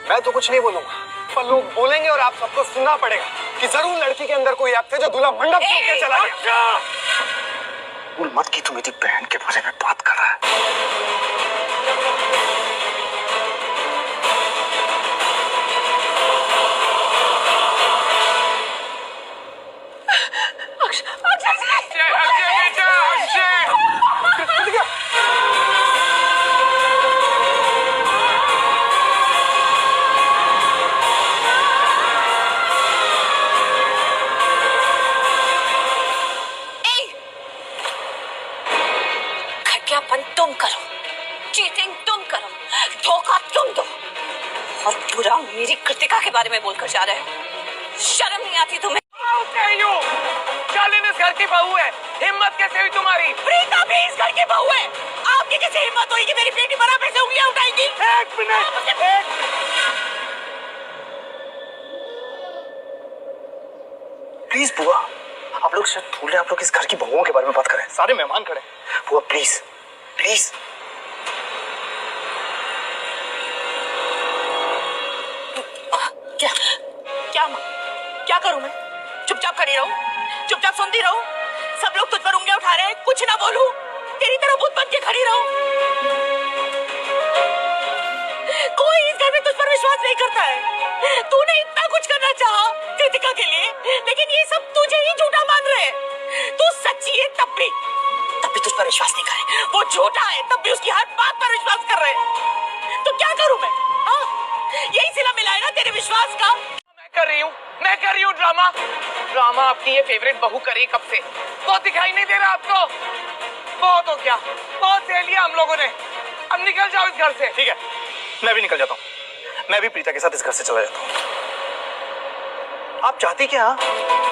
मैं तो कुछ नहीं बोलूंगा, पर लोग बोलेंगे और आप सबको सुनना पड़ेगा कि जरूर लड़की के अंदर कोई ऐप थे जो दूल्हा मंडप छोड़ के चला गया। बोल मत कि तू मेरी बहन के बारे में बात कर रहा है। तुम करो, चीटिंग तुम करो, धोखा तुम दो और पूरा मेरी कृतिका के बारे में बोलकर जा रहे हो। शर्म नहीं आती तुम्हें? शालिनी इस घर की बहू है, हिम्मत कैसे हुई तुम्हारी? प्रीता भी इस घर की बहू है। आपकी कैसे हिम्मत हुई कि मेरी बेटी बराबर से उंगलियां उठाएगी? एक मिनट, प्लीज बुआ, आप लोग शायद भूल रहे, आप लोग इस घर की बहुओं के बारे में बात करें। सारे मेहमान खड़े। बुआ प्लीज प्लीज। क्या क्या माँ, क्या करूं मैं? चुपचाप खड़ी रहूं, चुपचाप सुनती रहूं? सब लोग तुझ पर उंगलियां उठा रहे हैं, कुछ ना बोलूं? तेरी तरह बुत बन के खड़ी रहूं? कोई इस घर में तुझ पर विश्वास नहीं करता है। तूने इतना कुछ करना चाहा कृतिका के लिए, लेकिन ये सब तुझे ही झूठा मान रहे हैं। तू सच्ची है तब भी तुझ पर विश्वास नहीं करे। वो झूठा है तब भी उसकी हर बात पर विश्वास कर रहे हैं। तो क्या करूं मैं? हाँ, यही सिला मिला है ना तेरे विश्वास का। मैं कर रही हूँ ड्रामा अपनी ये फेवरेट बहू करी कब से? बहुत दिखाई नहीं दे रहा आपको? बहुत हो गया, बहुत सह लिया हम लोगों ने। अब निकल जाओ इस घर से। ठीक है, मैं भी निकल जाता हूँ। मैं भी प्रीता के साथ इस घर से चला जाता हूँ। आप चाहती क्या?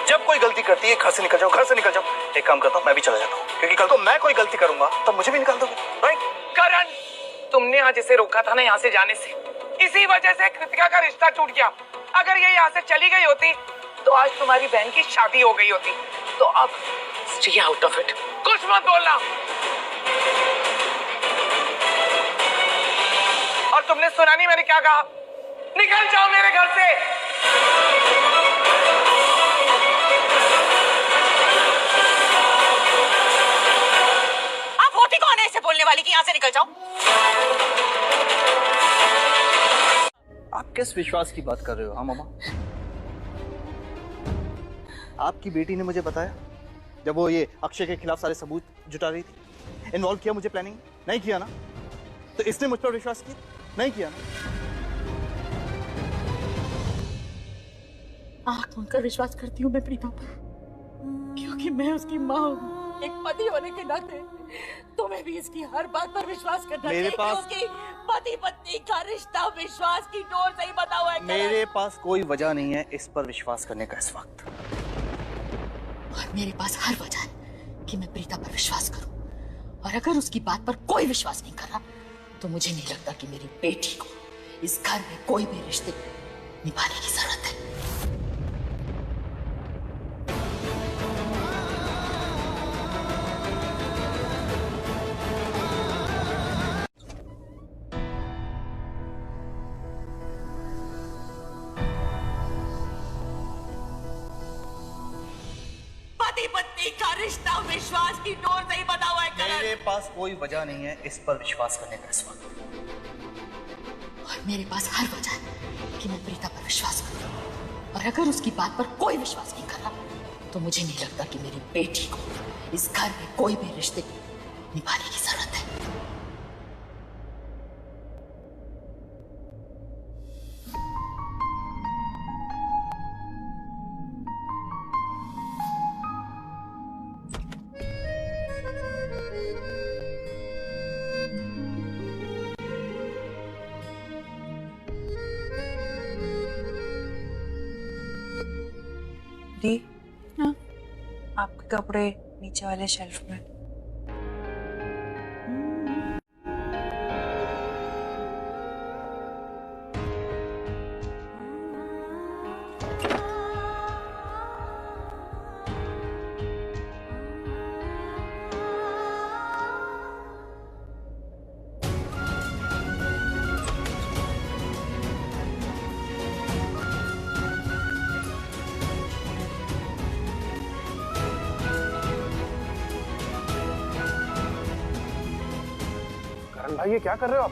जब कोई गलती करती है घर से निकल जाओ, घर से निकल जाओ। एक काम करता हूँ, मैं भी चला जाता हूँ, क्योंकि कल को मैं कोई गलती करूंगा तब मुझे भी निकाल दोगे, राइट? करण, तुमने आज इसे रोका था ना यहाँ से जाने से, इसी वजह से कृतिका का रिश्ता टूट गया। अगर ये यहाँ से चली गई होती तो आज तुम्हारी बहन की शादी हो गई होती। तो अब स्टे आउट ऑफ इट, कुछ मत बोलना। और तुमने सुना नहीं मैंने क्या कहा? निकल जाओ मेरे घर से। आप होती कौन है ऐसे बोलने वाली कि यहाँ से निकल जाओ? आप किस विश्वास की बात कर रहे हो? हाँ मामा, आपकी बेटी ने मुझे बताया जब वो ये अक्षय के खिलाफ सारे सबूत जुटा रही थी। इन्वॉल्व किया मुझे प्लानिंग? नहीं किया ना? तो इसने मुझ पर विश्वास किया? नहीं किया ना? आँख खोलकर विश्वास करती हूँ मैं प्रीता पर, क्योंकि मैं उसकी माँ हूँ। एक पति होने के नाते तुम्हें भी इसकी हर बात पर विश्वास करना चाहिए, क्योंकि पति पत्नी का रिश्ता विश्वास की डोर से ही बंधा हुआ है। मेरे पास कोई वजह नहीं है इस पर विश्वास करने का इस वक्त। और मेरे पास हर वजह है कि मैं प्रीता पर विश्वास करूं। और अगर उसकी बात पर कोई विश्वास नहीं कर रहा तो मुझे नहीं लगता कि मेरी बेटी को इस घर में कोई भी रिश्ते निभाने की जरूरत है। पति पत्नी का रिश्ता विश्वास की डोर से ही बंधा हुआ है। मेरे पास कोई वजह नहीं है इस पर विश्वास करने का इस वक्त। और मेरे पास हर वजह है कि मैं प्रीता पर विश्वास करूं। और अगर उसकी बात पर कोई विश्वास नहीं कर रहा तो मुझे नहीं लगता कि मेरी बेटी को इस घर में कोई भी रिश्ते निभाने की जरूरत है। दी, हाँ? आपके कपड़े नीचे वाले शेल्फ में। भाई ये क्या कर रहे हो आप?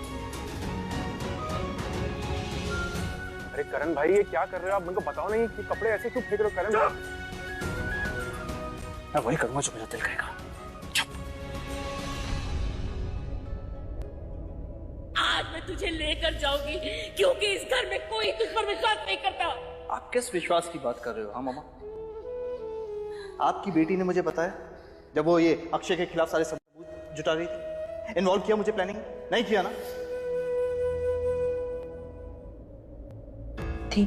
अरे करण भाई ये क्या कर रहे हो आप? मेरे को बताओ नहीं कि कपड़े ऐसे क्यों फेंक रहे हो करण भाई? मैं वही करूंगा जो मेरा दिल कहेगा। आज मैं तुझे लेकर जाऊंगी क्योंकि इस घर में कोई तुझ पर विश्वास नहीं करता। आप किस विश्वास की बात कर रहे हो? हाँ मामा, आपकी बेटी ने मुझे बताया जब वो ये अक्षय के खिलाफ सारे सबूत जुटा रही थी। इन्वॉल्व किया मुझे प्लानिंग? नहीं किया ना? थी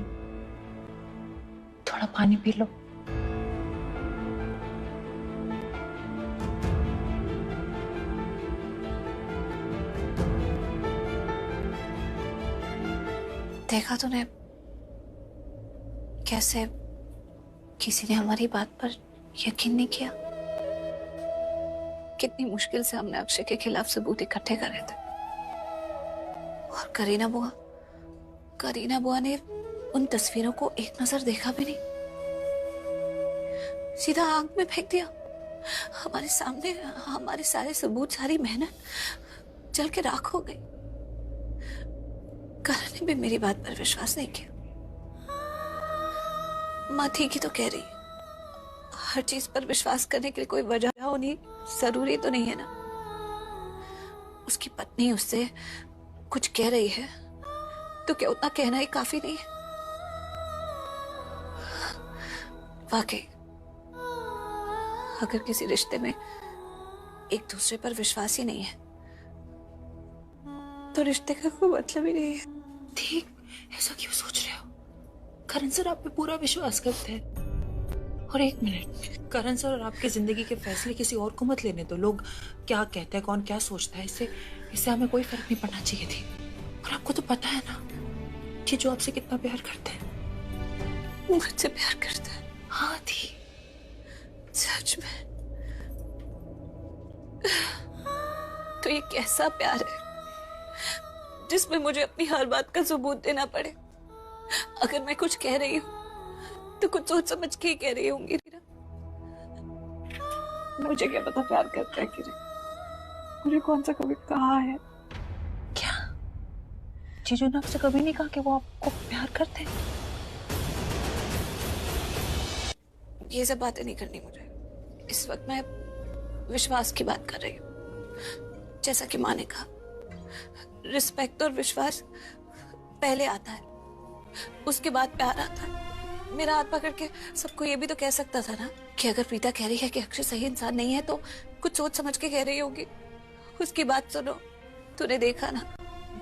थोड़ा पानी पी लो। देखा तूने कैसे किसी ने हमारी बात पर यकीन नहीं किया? कितनी मुश्किल से हमने अक्षय के खिलाफ सबूत इकट्ठे करे थे। और करीना बुआ ने उन तस्वीरों को एक नजर देखा भी नहीं, सीधा आग में फेंक दिया। हमारे सामने हमारे सारे सबूत, सारी मेहनत जल के राख हो गई। करण ने भी मेरी बात पर विश्वास नहीं किया। माँ ठीक ही तो कह रही, हर चीज पर विश्वास करने के लिए कोई वजह होनी जरूरी तो नहीं है ना। उसकी पत्नी उससे कुछ कह रही है तो क्या उतना कहना ही काफी नहीं है? वाकई अगर किसी रिश्ते में एक दूसरे पर विश्वास ही नहीं है तो रिश्ते का कोई मतलब ही नहीं है। ठीक, ऐसा क्यों सोच रहे हो? करण सर आप पे पूरा विश्वास करते हैं। और एक मिनट, करण सर और आपकी जिंदगी के फैसले किसी और को मत लेने दो। लोग क्या कहते हैं, कौन क्या सोचता है, इससे हमें कोई फर्क नहीं पड़ना चाहिए थी। और आपको तो पता है ना कि जो आपसे कितना प्यार करते हैं। मुझसे प्यार करता है? हाँ थी, सच में? तो ये कैसा प्यार है जिसमें मुझे अपनी हर बात का सबूत देना पड़े? अगर मैं कुछ कह रही हूँ तो कुछ सोच समझ के ही कह रही होंगी। मुझे क्या पता प्यार करता है कि नहीं। मुझे कौन सा कभी कहा है? क्या जीजू ने आपसे कभी नहीं कहा कि वो आपको प्यार करते हैं? ये सब बातें नहीं करनी मुझे। इस वक्त मैं विश्वास की बात कर रही हूँ। जैसा कि माँ ने कहा, रिस्पेक्ट और विश्वास पहले आता है, उसके बाद प्यार आता है। मेरा हाथ पकड़ के सबको ये भी तो कह सकता था ना कि अगर प्रीता कह रही है कि अक्षय सही इंसान नहीं है तो कुछ सोच समझ के कह रही होगी। उसकी बात सुनो। तूने देखा ना,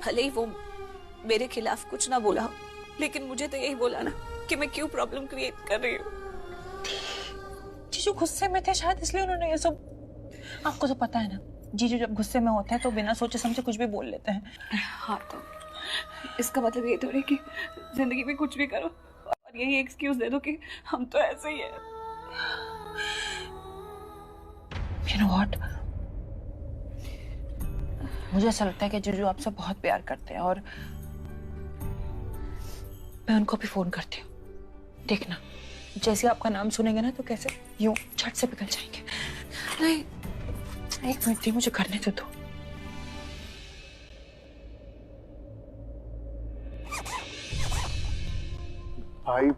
भले ही वो मेरे खिलाफ कुछ ना बोला हो, लेकिन मुझे तो यही बोला ना कि मैं क्यों प्रॉब्लम क्रिएट कर रही हूँ। जीजू गुस्से में थे शायद, इसलिए उन्होंने ये सब। आपको तो पता है ना, जीजू जब गुस्से में होते हैं तो बिना सोचे समझे कुछ भी बोल लेते हैं। हाँ तो इसका मतलब ये थोड़ी कि जिंदगी में कुछ भी करो और यही एक्सक्यूज दे दो कि हम तो ऐसे ही है। You know what? मुझे ऐसा लगता है कि जीजू आपसे बहुत प्यार करते हैं और मैं उनको भी फोन करती हूँ। देखना जैसे आपका नाम सुनेंगे ना तो कैसे यूं झट से पिघल जाएंगे। नहीं, एक मिनट दी, मुझे करने तो दो। भाई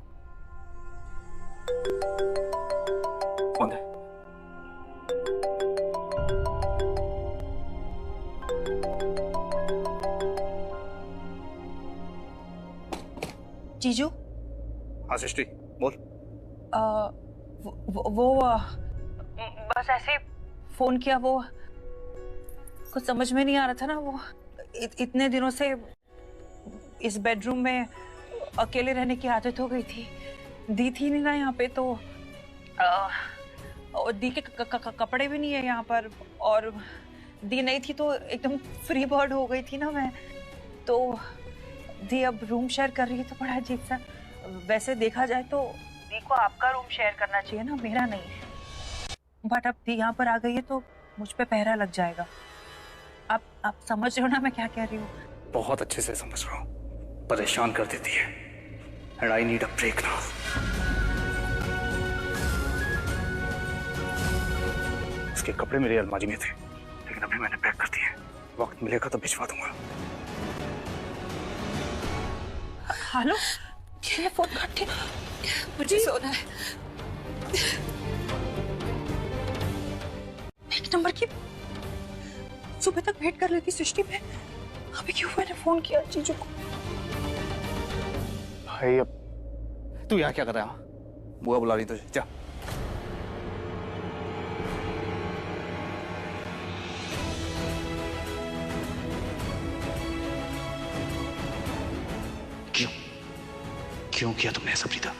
कौन है? जीजू हाँ सृष्टि बोल। वो बस ऐसे फोन किया। वो कुछ समझ में नहीं आ रहा था ना, वो इतने दिनों से इस बेडरूम में अकेले रहने की आदत हो गई थी। दी थी नहीं ना यहाँ पे, तो और दी के कपड़े भी नहीं है यहाँ पर, और दी नहीं थी तो एकदम फ्री बर्ड हो गई थी ना मैं। तो दी अब रूम शेयर कर रही है तो बड़ा अजीब सा। वैसे देखा जाए तो दी को आपका रूम शेयर करना चाहिए ना, मेरा नहीं है। बट अब दी यहाँ पर आ गई है तो मुझ पे पहरा लग जाएगा। आप समझ रहे हो ना मैं क्या कह रही हूँ? बहुत अच्छे से समझ रहा हूँ। परेशान कर देती है and I need a break now. इसके कपड़े मेरी अलमारी में थे लेकिन अभी मैंने पैक कर दिए। वक्त मिलेगा तो भिजवा दूंगा। हेलो, ये फोन काटे, मुझे सोना है। एक नंबर की सुबह तक वेट कर लेती सृष्टि में, अभी क्यों मैंने फोन किया जीजू को? भाई अब तू यहाँ क्या कर रहा है? बुआ बुला रही तुझे, जा। क्यों किया तुमने ऐसा प्रीता?